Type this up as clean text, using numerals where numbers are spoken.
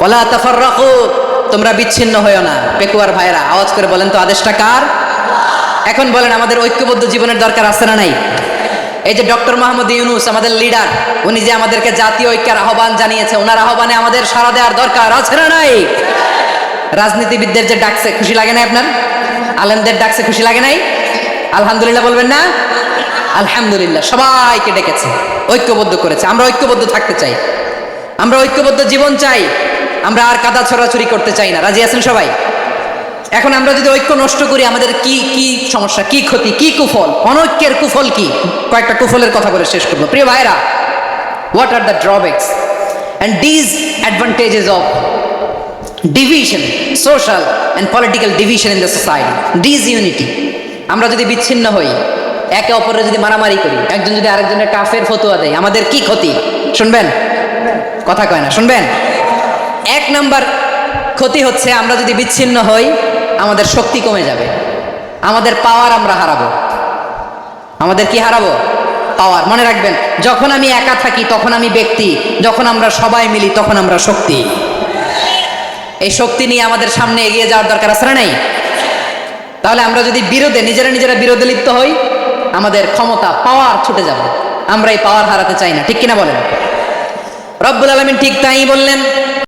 ওয়ালা তাফাররাকু, তোমরা বিচ্ছিন্ন হয়ো না। পেকুয়ার ভাইরা আওয়াজ করে বলেন তো আদেশটা কার? এখন বলেন আমাদের ঐক্যবদ্ধ জীবনের দরকার আছে না নাই? এই যে ডক্টর মোহাম্মদ ইউনূস আমাদের লিডার, উনি যে আমাদেরকে জাতীয় ঐক্যের আহ্বান জানিয়েছে, ওনার আহ্বানে আমাদের সাড়া দেওয়ার দরকার আছে না নাই? রাজনীতিবিদদের যে ডাকছে খুশি লাগে না আপনার? আলেমদের ডাকছে খুশি লাগে নাই? আলহামদুলিল্লাহ বলবেন না? আলহামদুলিল্লাহ, সবাইকে ডেকেছে, ঐক্যবদ্ধ করেছে। আমরা ঐক্যবদ্ধ থাকতে চাই, আমরা ঐক্যবদ্ধ জীবন চাই, আমরা আর কাদা ছড়াছড়ি করতে চাই না। রাজি আছেন সবাই? এখন আমরা যদি ঐক্য নষ্ট করি আমাদের কি কি সমস্যা, কি ক্ষতি, কি কুফল? অনৈক্যের কুফল কি? কয়েকটা কুফলের কথা বলে শেষ করবো। প্রিয় ভাইরা, what are the drawbacks and disadvantages of division, social and political division in the society, disunity? আমরা যদি বিচ্ছিন্ন হই, একে অপরের যদি মারামারি করি, একজন যদি আরেকজনের কাফের ফতোয়া দেয়, আমাদের কি ক্ষতি? শুনবেন? কথা কয় না, শুনবেন? এক নাম্বার ক্ষতি হচ্ছে আমরা যদি বিচ্ছিন্ন হই আমাদের শক্তি কমে যাবে, আমাদের পাওয়ার আমরা হারাবো। আমাদের কি হারাবো? পাওয়ার। মনে রাখবেন, যখন আমি একা থাকি তখন আমি ব্যক্তি, যখন আমরা সবাই মিলি তখন আমরা শক্তি। এই শক্তি নিয়ে আমাদের সামনে এগিয়ে যাওয়ার দরকার আছে না নাই? তাহলে আমরা যদি নিজেরা বিরোধে লিপ্ত হই, আমাদের ক্ষমতা, পাওয়ার ছুটে যাবে। আমরা এই পাওয়ার হারাতে চাই না, ঠিক কিনা বলেন? রব্বুল আলামিন ঠিক তাই বললেন।